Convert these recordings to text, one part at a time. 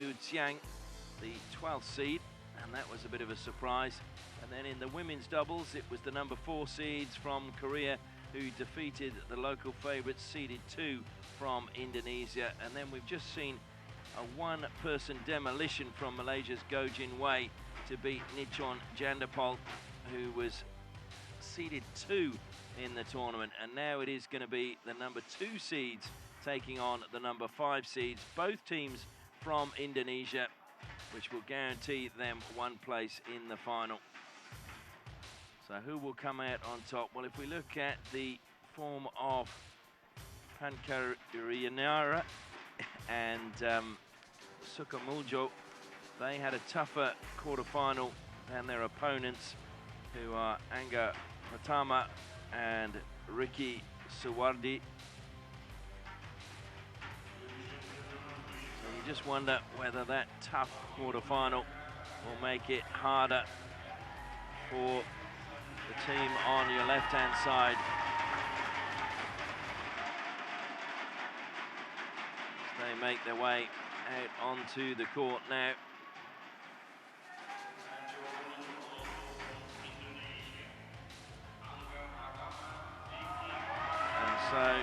Xiang, the 12th seed, and that was a bit of a surprise. And then in the women's doubles, it was the number 4 seeds from Korea who defeated the local favourites, seeded 2 from Indonesia. And then we've just seen a one-person demolition from Malaysia's Go Jin Wei to beat Nichon Jandapol, who was seeded 2 in the tournament. And now it is going to be the number 2 seeds taking on the number 5 seeds, both teams from Indonesia, which will guarantee them one place in the final. So who will come out on top? Well, if we look at the form of Pankaryanira and Sukamuljo, they had a tougher quarter-final than their opponents, who are Angga, Pratama and Ricky Suwardi. So you just wonder whether that tough quarter-final will make it harder for the team on your left-hand side. They make their way out onto the court now. And so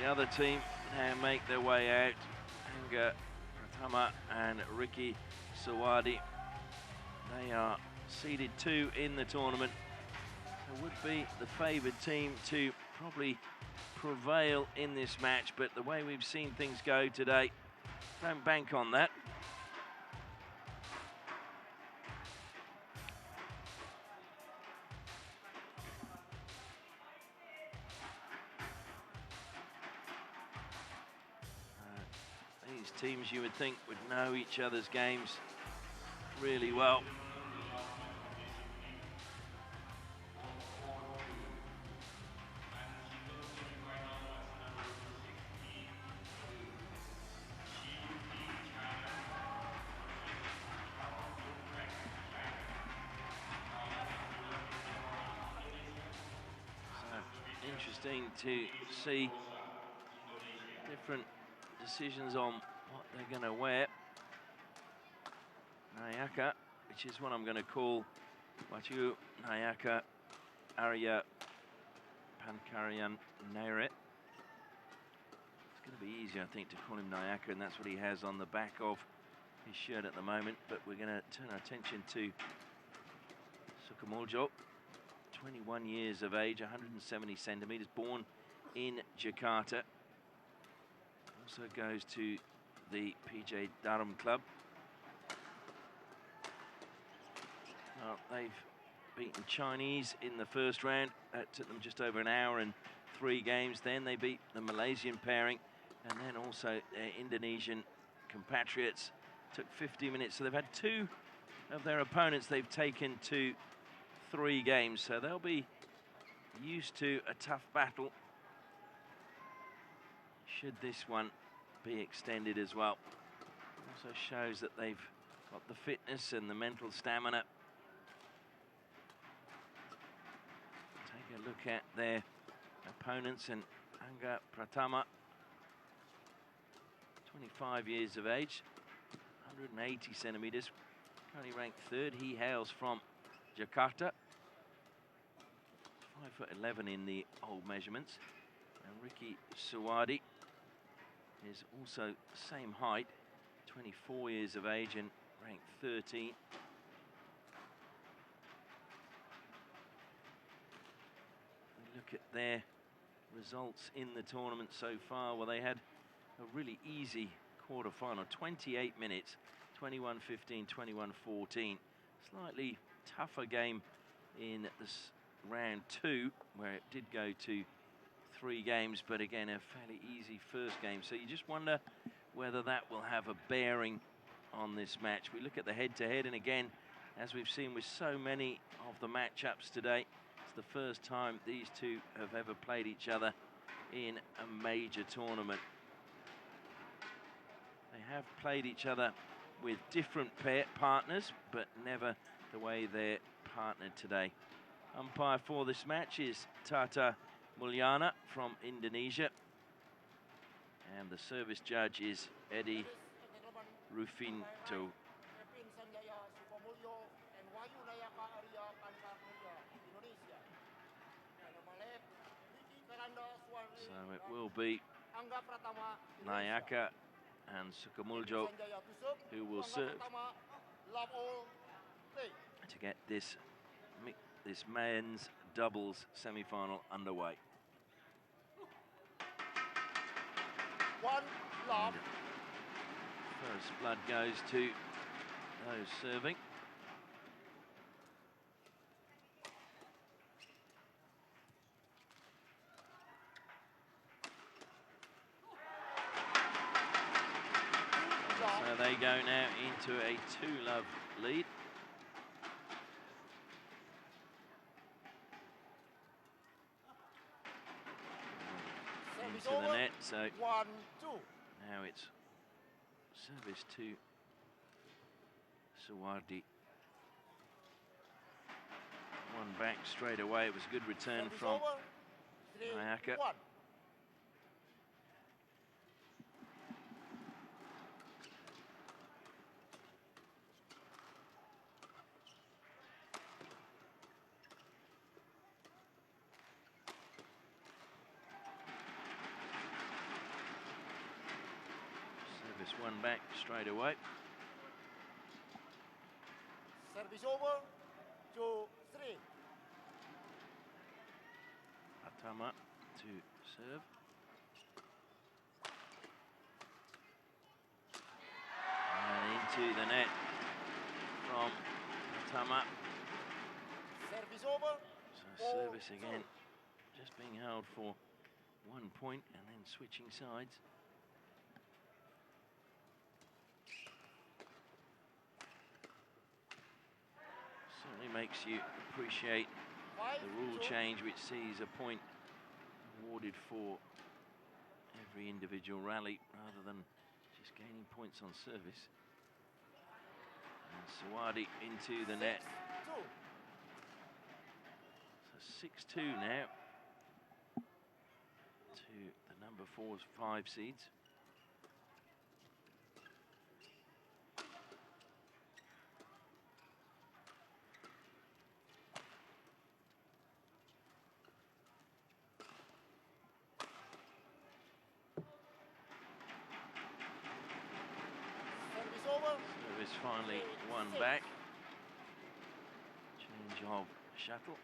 the other team now make their way out. Angga, Pratama and Ricky Suwardi. They are seeded 2 in the tournament. It would be the favoured team to probably prevail in this match, but the way we've seen things go today, don't bank on that. These teams, you would think, would know each other's games really well. So interesting to see different decisions on what they're going to wear. Nayaka, which is what I'm going to call Wahyu, Nayaka, Arya, Pankaryanira. It's going to be easier, I think, to call him Nayaka, and that's what he has on the back of his shirt at the moment. But we're going to turn our attention to Sukamuljo, 21 years of age, 170 centimeters, born in Jakarta. Also goes to the PJ Durham Club. Well, they've beaten Chinese in the first round. That took them just over an hour and 3 games. Then they beat the Malaysian pairing, and then also their Indonesian compatriots. Took 50 minutes. So they've had 2 of their opponents they've taken to 3 games. So they'll be used to a tough battle should this one be extended as well. Also shows that they've got the fitness and the mental stamina. Take a look at their opponents, and Angga Pratama, 25 years of age, 180 centimeters, currently ranked 3rd. He hails from Jakarta, 5'11" in the old measurements. And Ricky Suwardi is also same height, 24 years of age and ranked 13. Look at their results in the tournament so far. Well, they had a really easy quarter-final, 28 minutes, 21-15, 21-14. Slightly tougher game in this round 2, where it did go to 3 games, but again, a fairly easy first game. So you just wonder whether that will have a bearing on this match. We look at the head-to-head, and again, as we've seen with so many of the matchups today, it's the first time these 2 have ever played each other in a major tournament. They have played each other with different partners, but never the way they're partnered today. Umpire for this match is Tata Mulyana from Indonesia. And the service judge is Eddie Rufinto. Sanjaya, Sukamuljo, and Wahyu, Nayaka, Arya, Pankaryanira, Indonesia. And on my left, Prix, Karanda, Suwardi, So it will be Angga, Pratama, Nayaka and Sukamuljo Sanjaya to serve, who will Angga, serve Pratama, love all, play. to get this men's doubles semi-final underway. One love. First blood goes to those serving. So they go now into a 2-love lead. Into the net, so 1-2. now it's service to Suwardi. One back straight away. It was a good return Service from over. 3-1. Nayaka. Service one back straight away. Service over. 2-3. Pratama to serve. And into the net from Pratama. Service over. So service again, just being held for 1 point and then switching sides. Certainly makes you appreciate the rule change, which sees a point awarded for every individual rally rather than just gaining points on service. And Suwardi into the net. 6-2 now to the number 4-5 seeds. Service over. Service finally one back. Change of shuttle.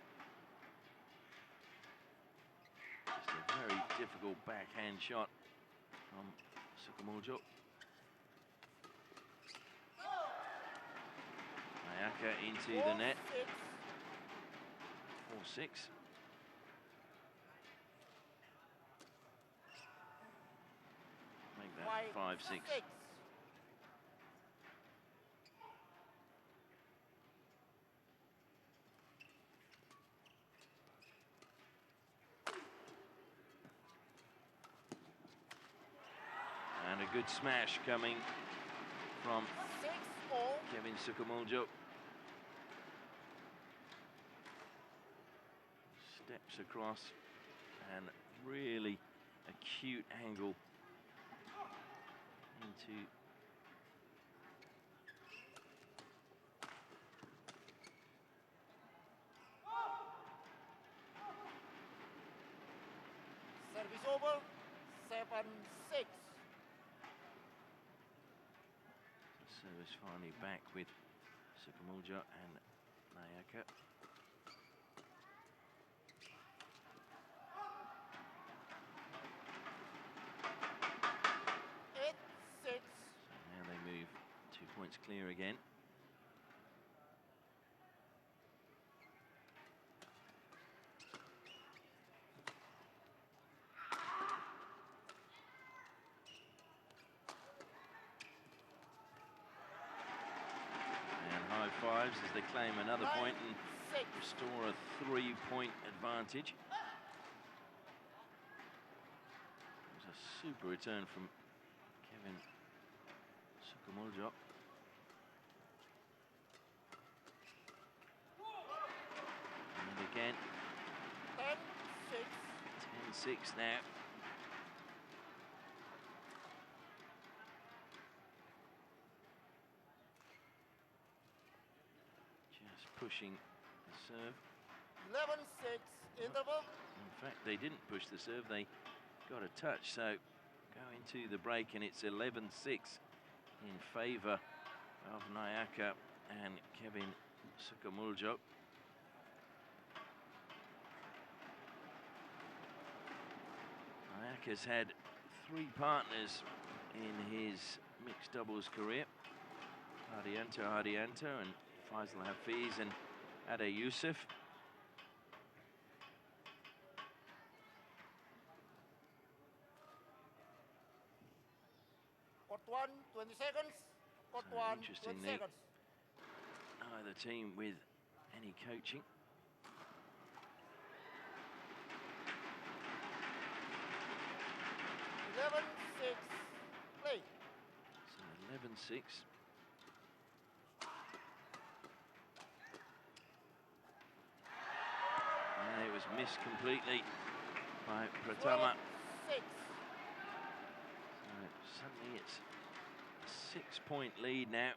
Just a very difficult backhand shot from Sukamuljo. Nayaka into the net. 4-6. Make that 5-6. And a good smash coming from Kevin Sukamuljo. Steps across and really acute angle into Service over. 7-6. Service finally back with Sukamuljo and Nayaka. So now they move 2 points clear again. High fives as they claim another point and restore a 3-point advantage. It was a super return from Kevin Sukamuljo. And again, 10-6 now. pushing the serve. 11-6 interval. In fact, they didn't push the serve, they got a touch, so go into the break, and it's 11-6 in favour of Nayaka and Kevin Sukamuljo. Nayaka's had 3 partners in his mixed doubles career. Arya and Faisal Hafiz and Ade Yusuf. Court 1, 20 seconds. Court 1, 20 seconds. Neither team with any coaching. Play. So 11-6. And it was missed completely by Pratama. So suddenly it's a 6-point lead now.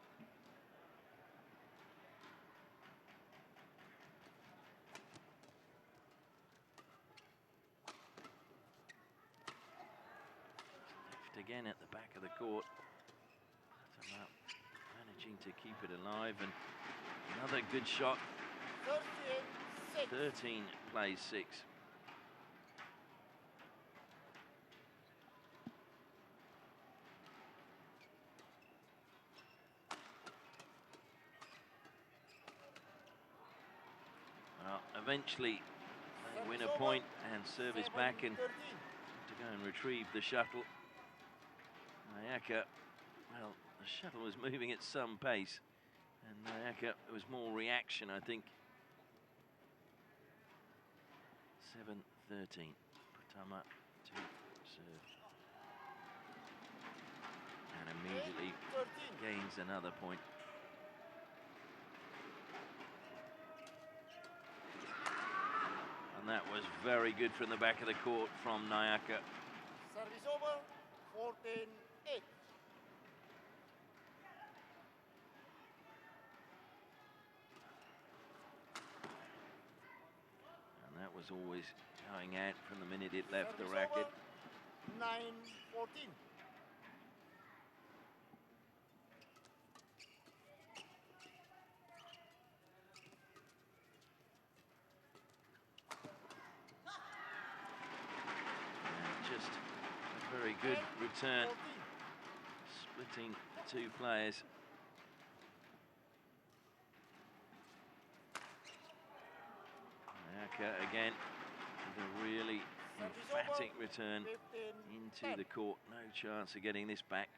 Again at the back of the court. Managing to keep it alive, and another good shot. 13 plays 6. Well, eventually they win a point and service back and to go and retrieve the shuttle. Nayaka, well, the shuttle was moving at some pace, and Nayaka, it was more reaction, I think. 7-13. Pratama to serve. And immediately gains another point. And that was very good from the back of the court from Nayaka. Service over, 14-8. And that was always going out from the minute it left the racket. 9-14. Just a very good return, splitting the 2 players. Nayaka again with a really emphatic return into the court. No chance of getting this back.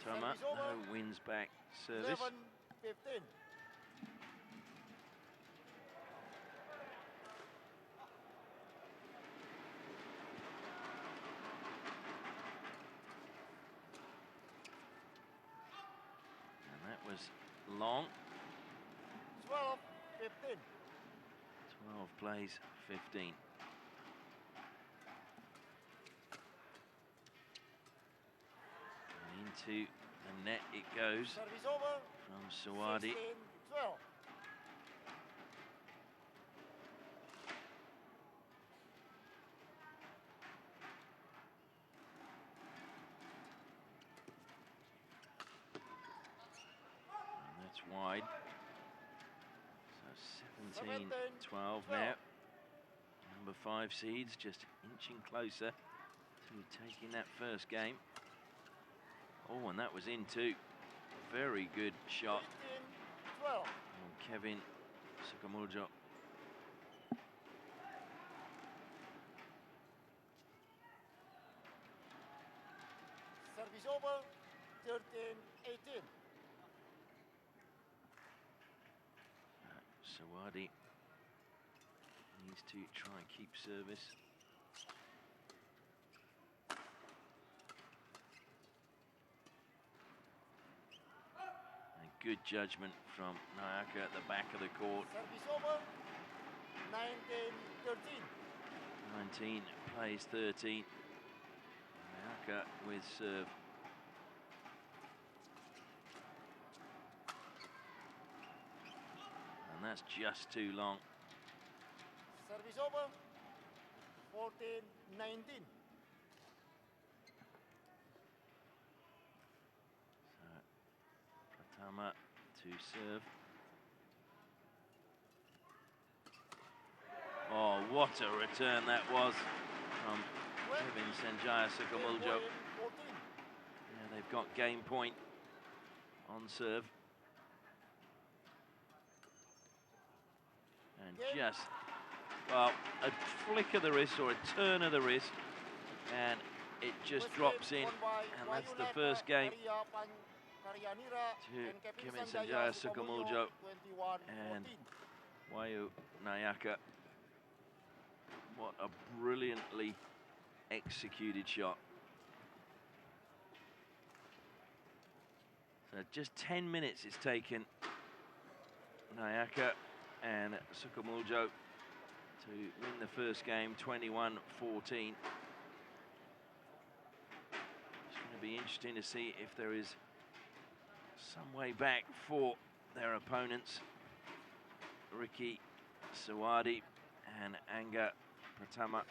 Pratama wins back service. 11-15. Was long. 12-15. 12 plays 15. And into the net it goes. Service over. From Suwardi. 16-12. Wide. So 17-12 now. Number 5 seeds just inching closer to taking that first game. Oh, and that was in too. Very good shot. 12. From Kevin Sukamuljo. Service over. 13-18. Suwardi needs to try and keep service. And good judgment from Nayaka at the back of the court. Service over. 19-13. 19 plays 13. Nayaka with serve. And that's just too long. Service over. 14-19. So Pratama to serve. Oh, what a return that was from Sanjaya Sukamuljo. Yeah, they've got game point on serve. And just, well, a flick of the wrist or a turn of the wrist, and it just drops in, and that's the first game to Sanjaya Sukamuljo and Wahyu Nayaka. What a brilliantly executed shot. So just 10 minutes it's taken Nayaka and Sukamuljo to win the first game, 21-14. It's going to be interesting to see if there is some way back for their opponents, Ricky, Suwardi and Angga, Pratama.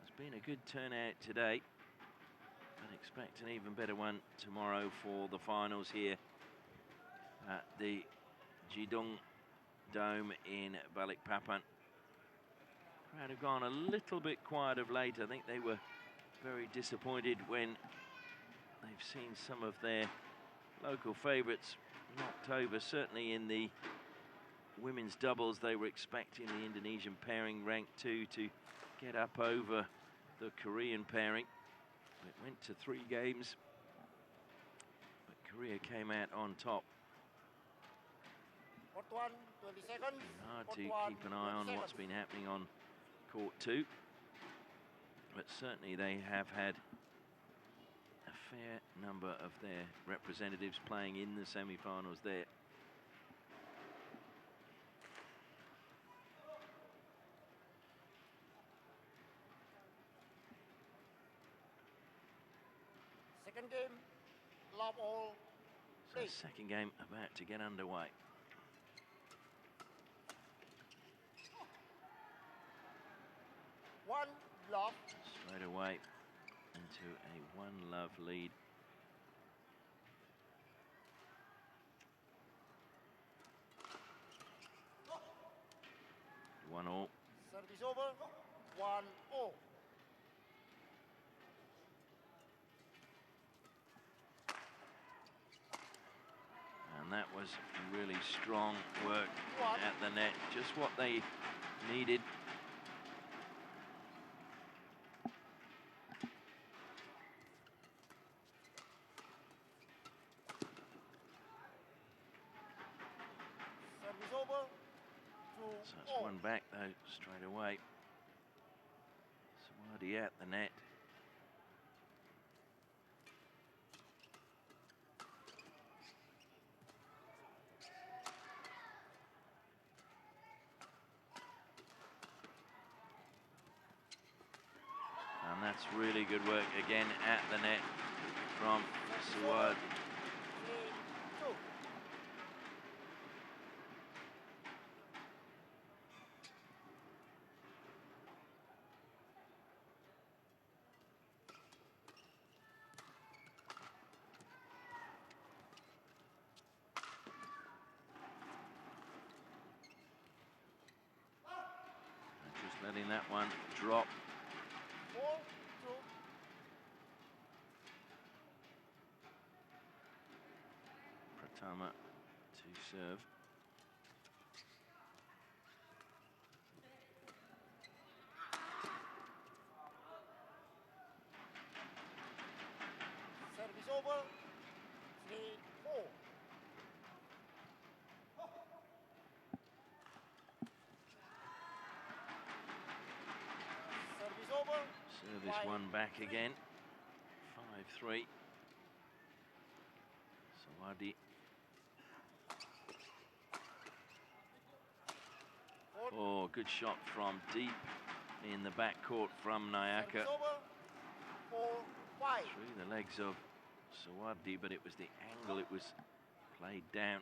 It's been a good turnout today, but expect an even better one tomorrow for the finals here at the Jidong Dome in Balikpapan. Crowd have gone a little bit quiet of late. I think they were very disappointed when they've seen some of their local favourites knocked over. Certainly in the women's doubles, they were expecting the Indonesian pairing ranked 2 to get up over the Korean pairing. It went to 3 games, but Korea came out on top. Court 1, 20 seconds. Hard Court to 1, keep an eye on 20 what's seconds. been happening on court 2, but certainly they have had a fair number of their representatives playing in the semi-finals there. Second game, love all. So second game about to get underway. One love. Straight away into a 1-love lead. One all. Service over. 1-0. And that was really strong work at the net. Just what they needed. Service over. So it's one back though, straight away. Suwardi at the net. And that's really good work again at the net from Suwardi. 3-2. Just letting that one drop. 4-2. Pratama to serve. Service over. 3-4. Service over. Service one back again. 5-3. Suwardi. Oh, good shot from deep in the backcourt from Nayaka. Through the legs of Suwardi, but it was the angle it was played down.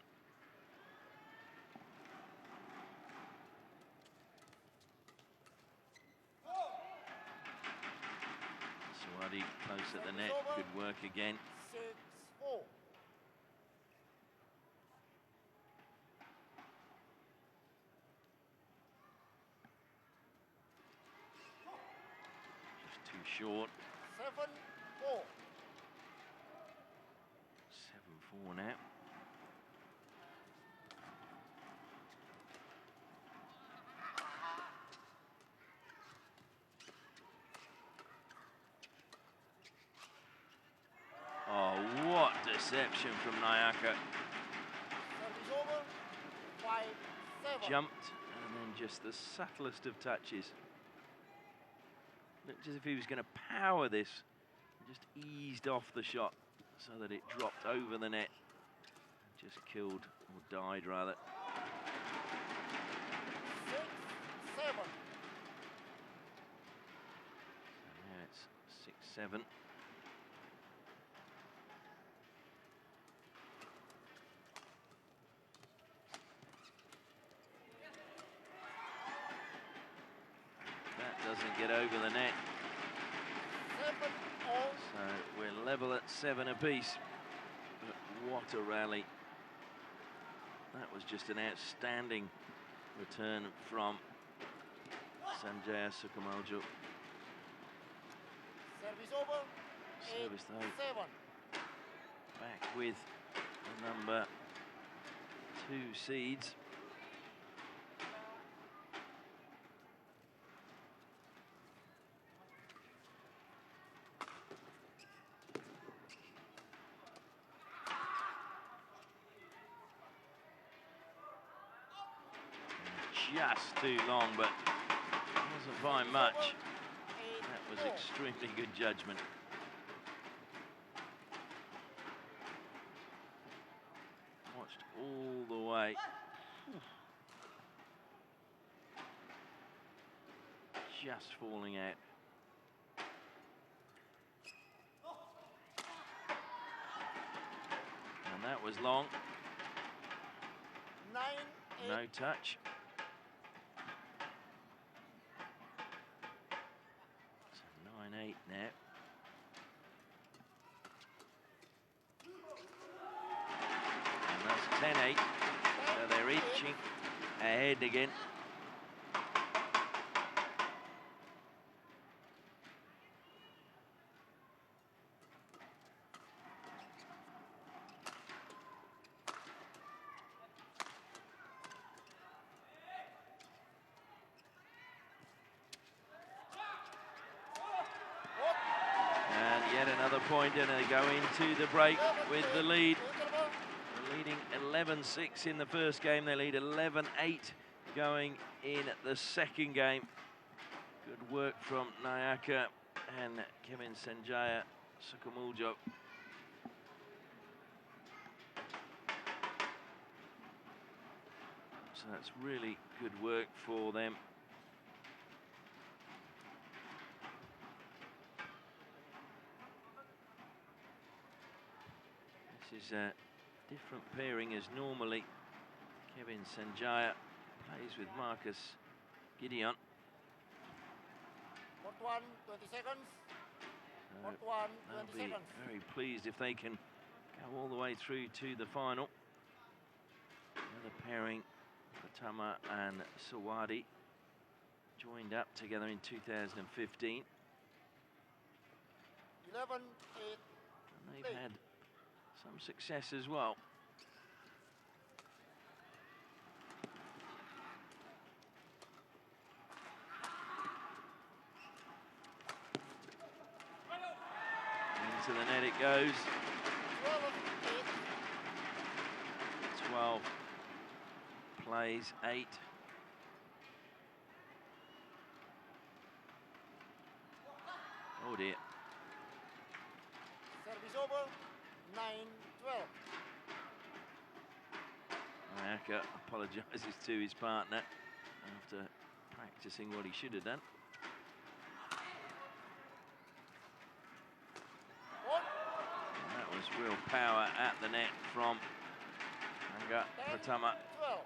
Suwardi close at the net, good work again. 6-4. Just too short. 7-4. 7-4 now. Oh, what deception from Nayaka. Service over. 5-7. Jumped, and then just the subtlest of touches. Looked as if he was going to power this. Just eased off the shot so that it dropped over the net. Just killed, or died rather. 6-7. So now it's 6-7. That doesn't get over the net. 7-all. So we're level at 7 apiece. But what a rally. That was just an outstanding return from Sanjaya Sukamuljo. Service over. Service though 8-7. back with the number 2 seeds. Just too long, but doesn't find much. That was extremely good judgment. Watched all the way. Just falling out. And that was long. 9-8. No touch. So 9-8 now. And that's 10-8. So they're inching ahead again. Yet another point, and they go into the break with the lead. They're leading 11-6 in the first game. They lead 11-8 going in the second game. Good work from Nayaka and Kevin Sanjaya Sukamuljo. So that's really good work for them. This is a different pairing as normally Kevin Sanjaya plays with Marcus Gideon. Court 1, 20 seconds. Court 1, They'll 20 be seconds. very pleased if they can go all the way through to the final. Another pairing, Pratama and Suwardi, joined up together in 2015. 11-8. And they've had some success as well. Into the net it goes. 12-8. 12 plays 8. Oh dear. over, 9-12. Nayaka apologises to his partner after practicing what he should have done. And that was real power at the net from Angga Pratama. 12.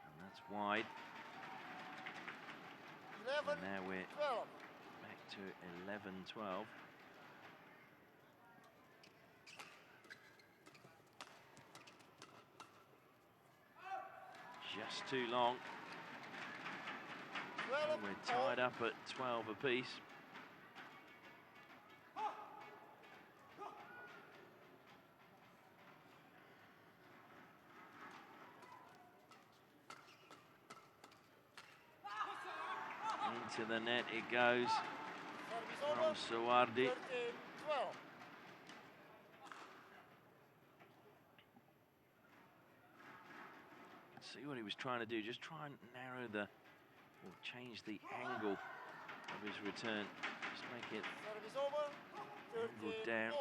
And that's wide. 11, And now we're 12. back to 11-12. Just too long. 12. And we're tied up at 12 apiece. Into the net it goes from Suwardi. 13-12. See what he was trying to do, just try and narrow the, or change the angle of his return. Just make it Service over, angled down. 13-4.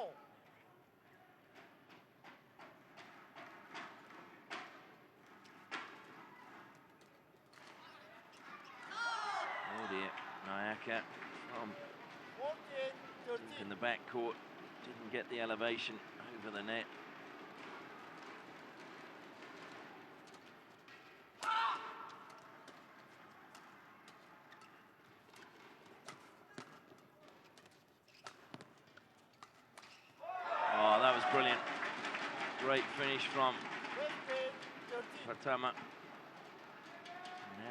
Oh dear, Nayaka from 14-13. in the back court, didn't get the elevation over the net. Oh, that was brilliant. Great finish from 15-13. Pratama.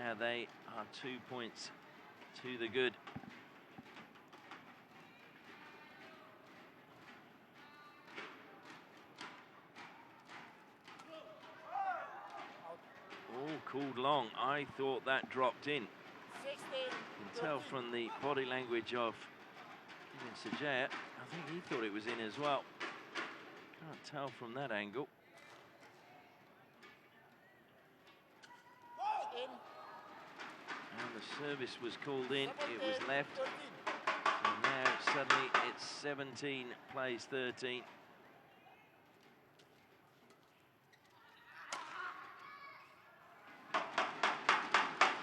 Now they are 2 points to the good. All called long. I thought that dropped in. 16. You can tell from the body language of Sanjaya, I think he thought it was in as well. Can't tell from that angle. In. And the service was called in, it was 17, left. 13. And now suddenly it's 17 plays 13.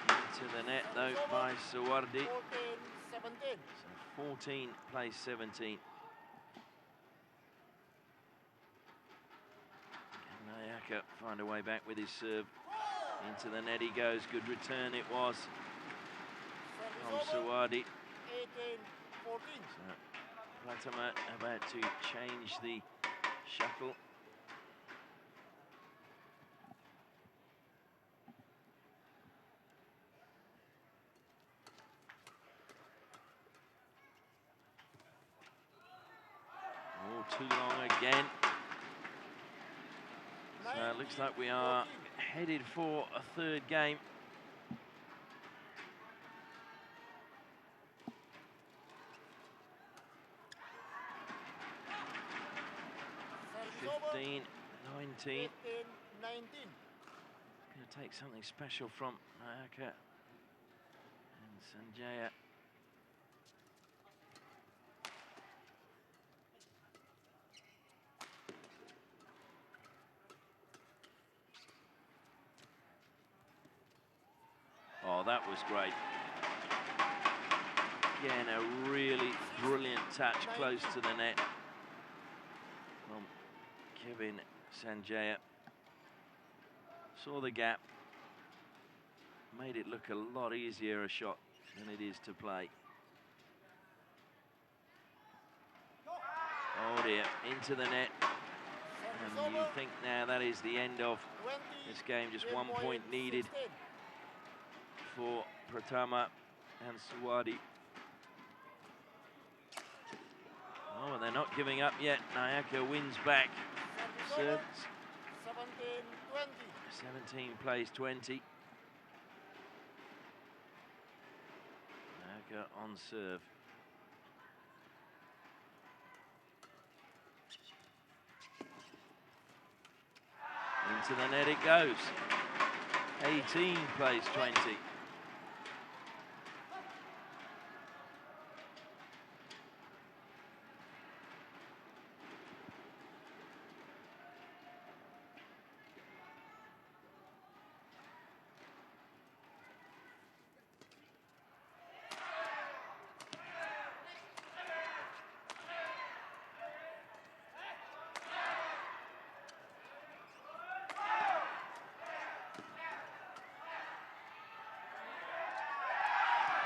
Into the net though by Suwardi. 14-17. So 14 plays 17. Can Nayaka find a way back with his serve? Into the net he goes. Good return it was from Service over, Suwardi. 18-14. So Pratama about to change the shuttle. Oh, too long again. So it looks like we are headed for a third game. Service over, 15-19. 18-19. Going to take something special from Nayaka and Sanjaya. Oh, that was great. Again, a really brilliant touch close to the net from Kevin Sanjaya. Saw the gap, made it look a lot easier a shot than it is to play. Oh dear, into the net. And you think now that is the end of 20. this game, just 1 Game point needed 16. for Pratama and Suwardi. Oh, and they're not giving up yet. Nayaka wins back. Service over, Serves 17-20. 17 plays 20. Nayaka on serve. Into the net it goes. 18 plays 20.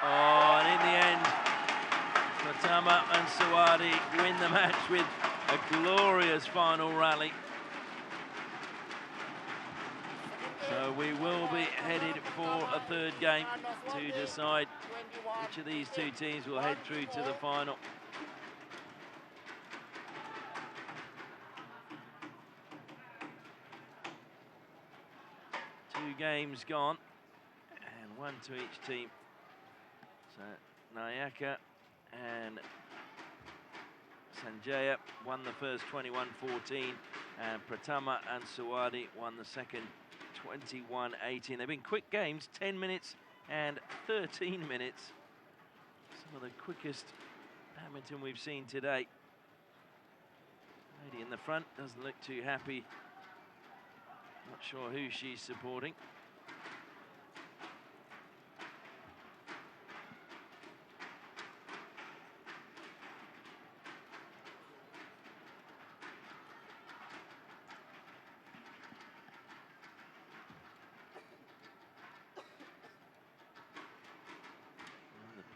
Oh, and in the end, Pratama and Suwardi win the match with a glorious final rally. So we will be headed for a third game to decide which of these two teams will head through to the final. Two games gone, and one to each team. So Nayaka and Sanjaya won the first 21-14, and Pratama and Suwardi won the second 21-18. They've been quick games, 10 minutes and 13 minutes. Some of the quickest badminton we've seen today. Lady in the front doesn't look too happy. Not sure who she's supporting.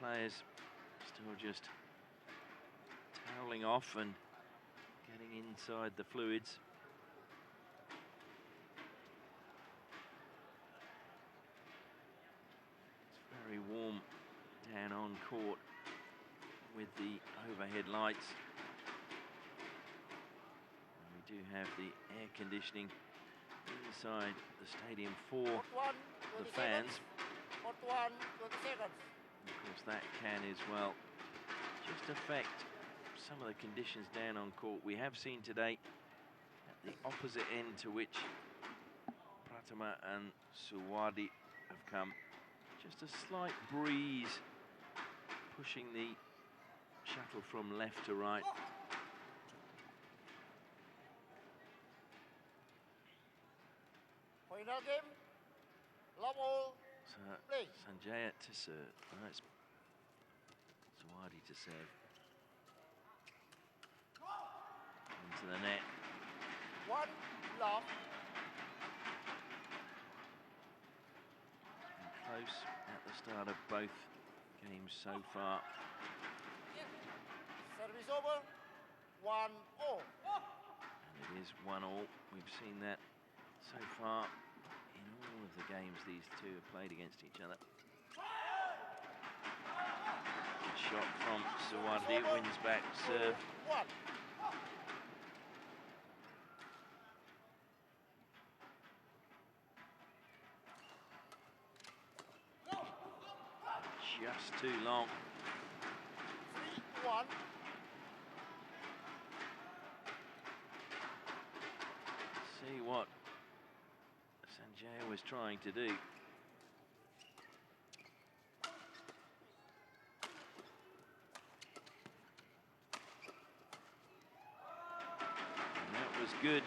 Players still just toweling off and getting inside the fluids. It's very warm down on court with the overhead lights. And we do have the air conditioning inside the stadium for the fans. Of course, that can as well just affect some of the conditions down on court. We have seen today at the opposite end to which Pratama and Suwardi have come, just a slight breeze pushing the shuttle from left to right. Final game, love all. Sanjaya to serve. Oh, it's Suwardi to serve. Into the net. One love. Close at the start of both games so far. Service over. 1-0. And it is 1-1. We've seen that so far in all of the games these two have played against each other. Good shot from Suwardi, wins back serve. 1. Just too long. 3-1. See what Sanjaya was trying to do. And that was good.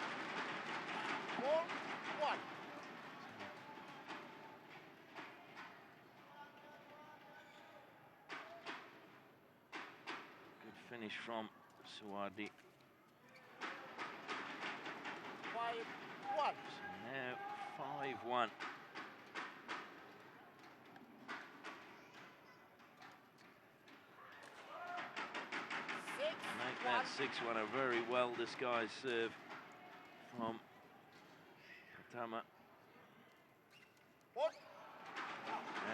4-1. Good finish from Suwardi. 5-1. So now 5-1. Make that 6-1, a very well disguised serve from Pratama.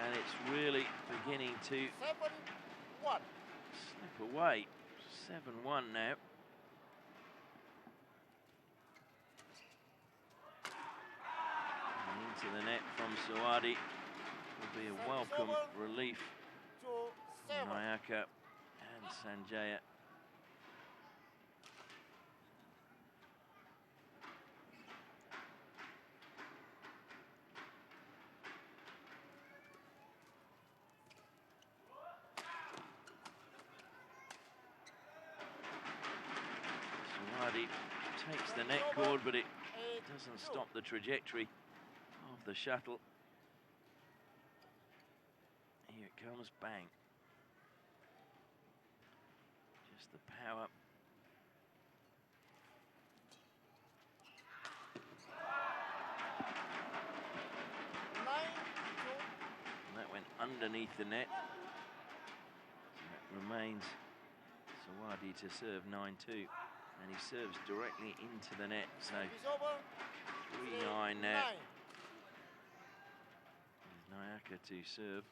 And it's really beginning to 7-1. slip away. 7-1 now. And into the net from Suwardi will be a welcome relief for Nayaka and Sanjaya. Suwardi takes the net cord, but it doesn't stop the trajectory of the shuttle. Here it comes, bang. Just the power. And that went underneath the net. So that remains Suwardi to serve 9-2. And he serves directly into the net, so 3-9 now. Nayaka to serve.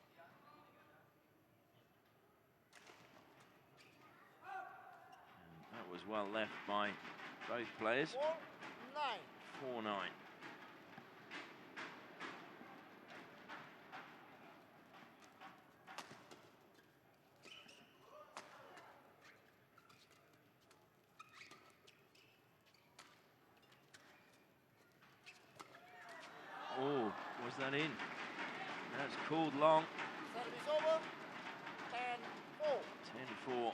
And that was well left by both players. 4-9. Oh, was that in? That's called long. Service over. 10-4. 10-4.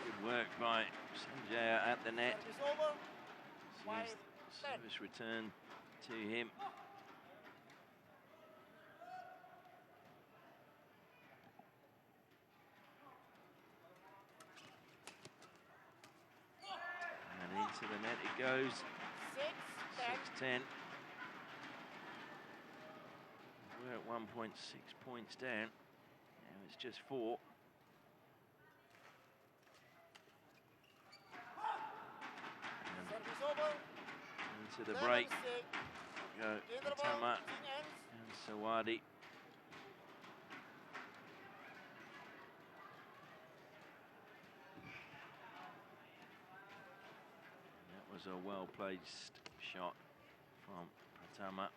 Good work by Sanjaya at the net. Service over. Sees the service return to him. And into the net it goes. 6-10. We're at 1.6 points down. Now it's just 4. Service over. Into the break. 7-6. Go Interval. Pratama Ends. and Suwardi. That was a well-placed shot from Pratama.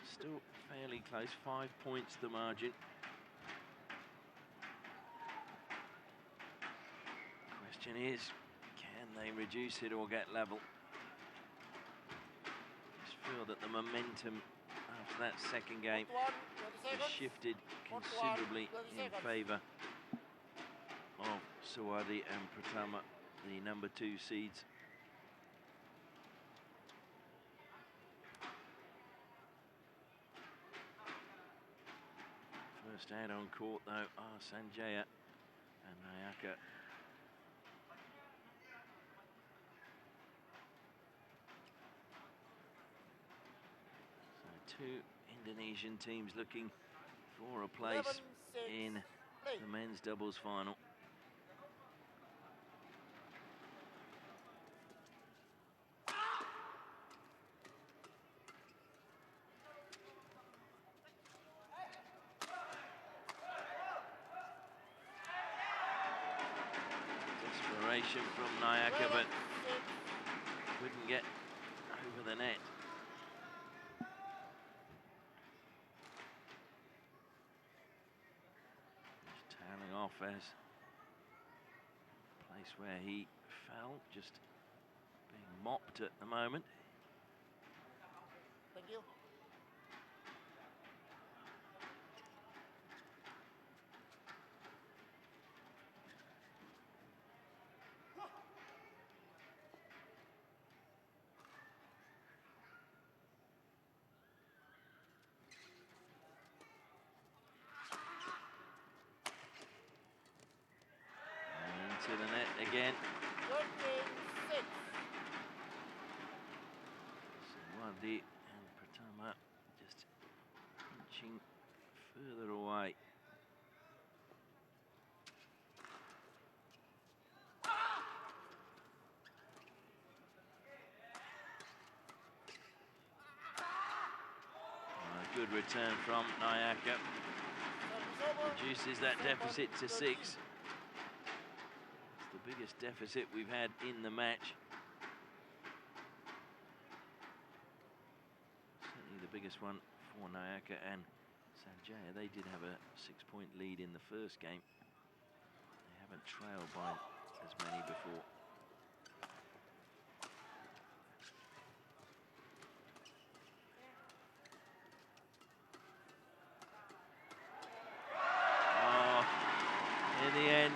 It's still fairly close, 5 points the margin. Question is, can they reduce it or get level? Just feel that the momentum after that second game has shifted considerably in favour of Suwardi and Pratama, the number 2 seeds. First out on court though are Sanjaya and Nayaka. So 2 Indonesian teams looking for a place in the men's doubles final. Desperation from Nayaka, but couldn't get over the net. Just tailing off as the place where he fell, just being mopped at the moment. Thank you. To the net again. 13-6. Suwardi and Pratama just inching further away. A good return from Nayaka. Reduces that deficit to 6. The biggest deficit we've had in the match. Certainly the biggest one for Nayaka and Sanjaya. They did have a 6-point lead in the first game. They haven't trailed by as many before. Oh, in the end,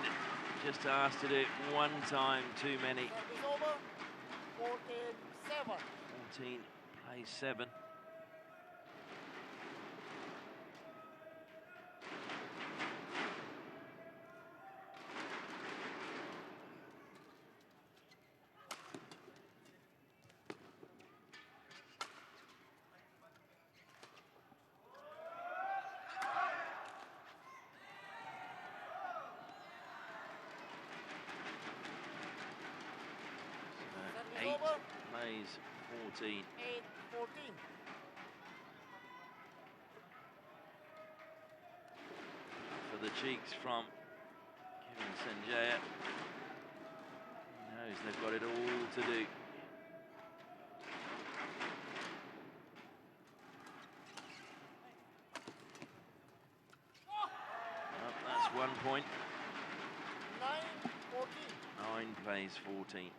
just asked to do it one time too many. Service over. 14-7. 14 plays 7. Service 8 over. plays 14. 8-14. For the cheeks from Kevin Sanjaya. He knows they've got it all to do. Oh, that's 1 point. 9-14. 9 plays 14.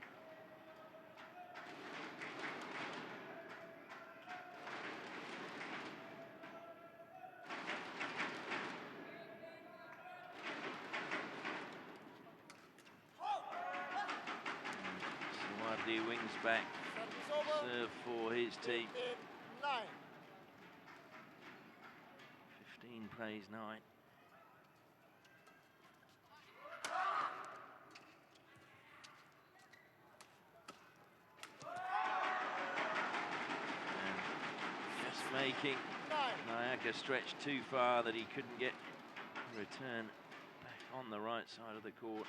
Suwardi wings back. Service over. Serve for his team. 9. 15 plays 9. And just making 9. Nayaka stretch too far that he couldn't get the return back on the right side of the court.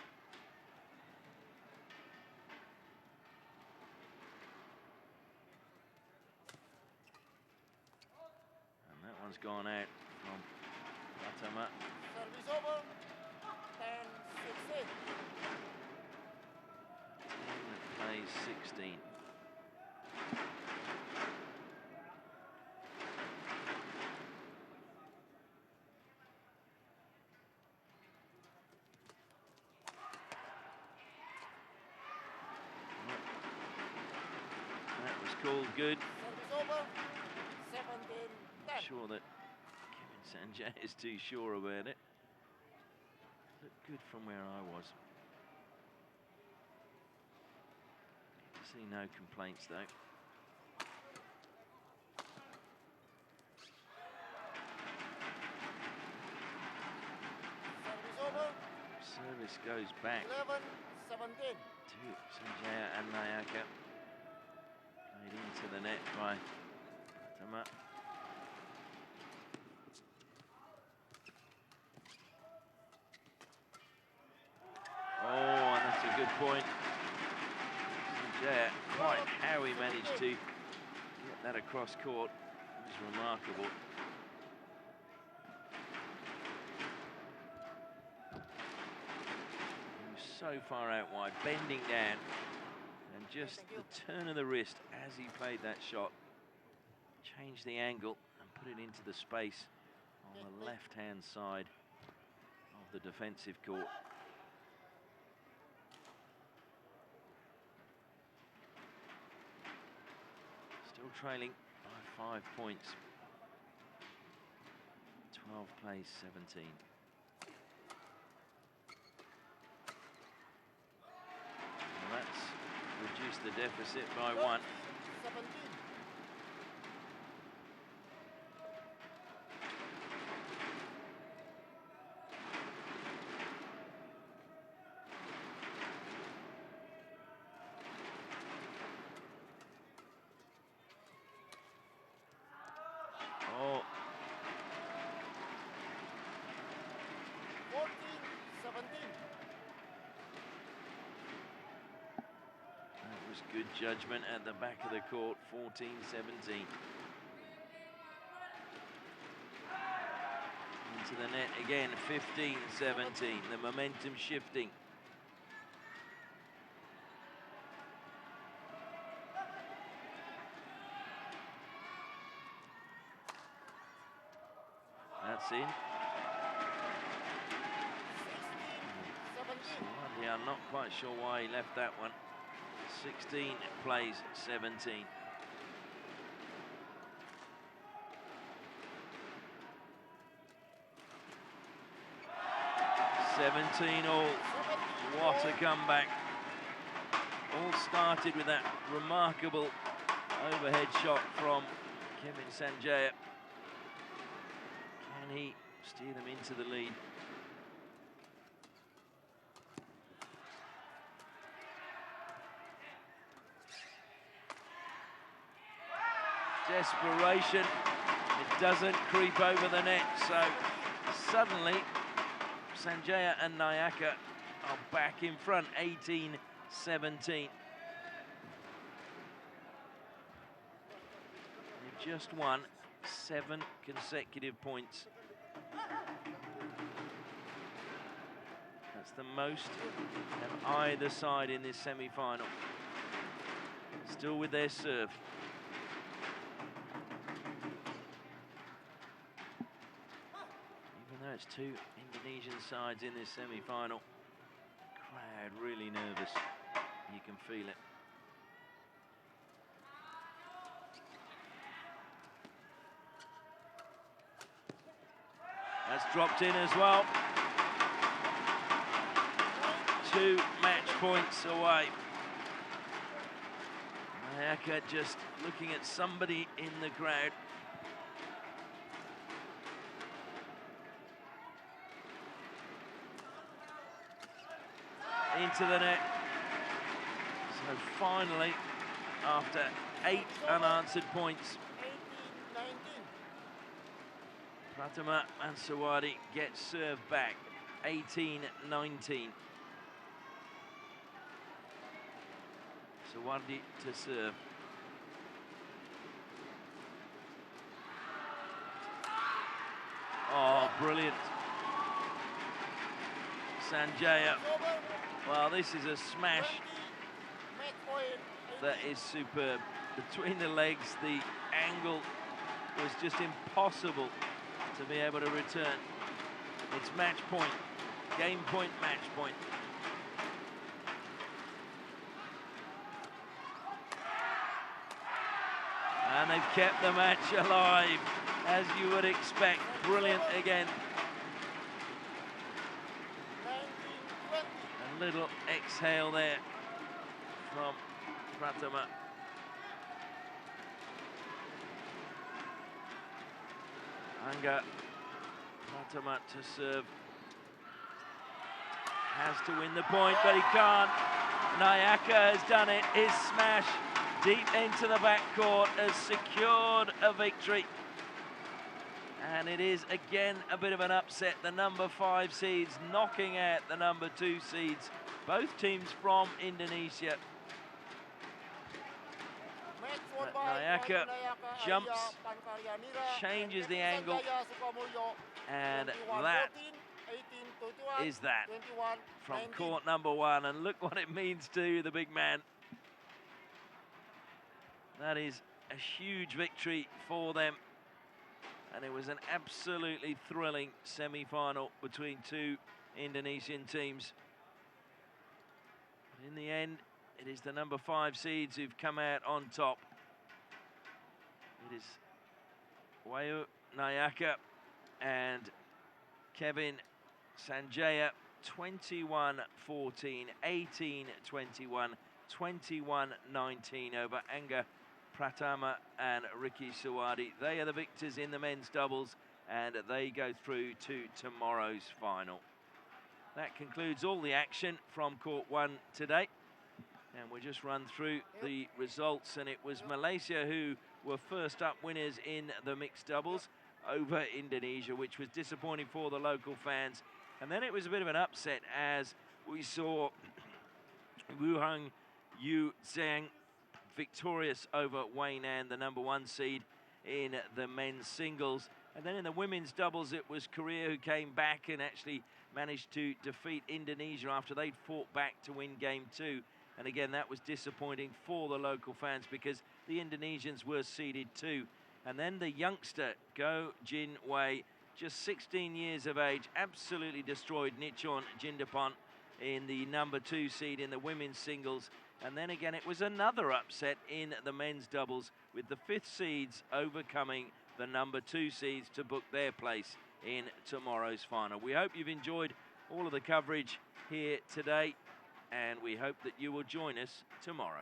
And that one's gone out from Pratama. Service over. 10-16. 10 plays 16. That was called good. Service over. 17-10. Sure that Kevin Sanjaya is too sure about it. Looked good from where I was. See no complaints though. Service over. Service goes back 11-17. to Sanjaya and Nayaka. Played into the net by Pratama. Oh, and that's a good point. Sanjaya, quite how he managed to get that across court was remarkable. He was so far out wide, bending down, and just the turn of the wrist as he played that shot changed the angle and put it into the space on the left-hand side of the defensive court. Still trailing by 5 points. 12 plays 17. Well, that's reduced the deficit by 1. 17. Oh, 14-17. that was good judgment at the back of the court. 14-17. Into the net again. 15-17. The momentum shifting. That's in. 16-17. I'm not quite sure why he left that one. 16 plays 17. All. What a comeback. All started with that remarkable overhead shot from Kevin Sanjaya. Can he steer them into the lead? Desperation. It doesn't creep over the net, so suddenly Sanjaya and Nayaka are back in front, 18-17. They've just won 7 consecutive points. That's the most of either side in this semi-final. Still with their serve. Even though it's 2 Indonesian sides in this semi-final, crowd really nervous. You can feel it. That's dropped in as well. 2 match points away. Nayaka just looking at somebody in the crowd. Into the net. So finally, after 8 unanswered points, 18-19. Pratama and Suwardi get served back, 18-19. Suwardi to serve. Oh, brilliant. Sanjaya. Well, this is a smash that is superb. Between the legs, the angle was just impossible to be able to return. It's match point, game point, match point. And they've kept the match alive, as you would expect. Brilliant again. A little exhale there from Pratama. Angga, Pratama to serve. Has to win the point, but he can't. Nayaka has done it. His smash deep into the backcourt has secured a victory. And it is again a bit of an upset. The number 5 seeds knocking out the number 2 seeds. Both teams from Indonesia. But Nayaka jumps, changes the angle, and that is that from court number 1. And look what it means to the big man. That is a huge victory for them. And it was an absolutely thrilling semi-final between 2 Indonesian teams. But in the end, it is the number 5 seeds who've come out on top. It is Wahyu, Nayaka and Kevin Sanjaya, 21-14, 18-21, 21-19 over Angga, Pratama and Ricky Suwardi. They are the victors in the men's doubles, and they go through to tomorrow's final. That concludes all the action from Court 1 today. And we'll just run through the results. And it was Malaysia who were first up winners in the mixed doubles over Indonesia, which was disappointing for the local fans. And then it was a bit of an upset as we saw Wahyu victorious over Wayne, the number 1 seed in the men's singles. And then in the women's doubles, it was Korea who came back and actually managed to defeat Indonesia after they'd fought back to win game 2. And again, that was disappointing for the local fans because the Indonesians were seeded 2. And then the youngster, Go Jin Wei, just 16 years of age, absolutely destroyed Nichon Jindapon in the number 2 seed in the women's singles. And then again, it was another upset in the men's doubles, with the 5th seeds overcoming the number 2 seeds to book their place in tomorrow's final. We hope you've enjoyed all of the coverage here today, and we hope that you will join us tomorrow.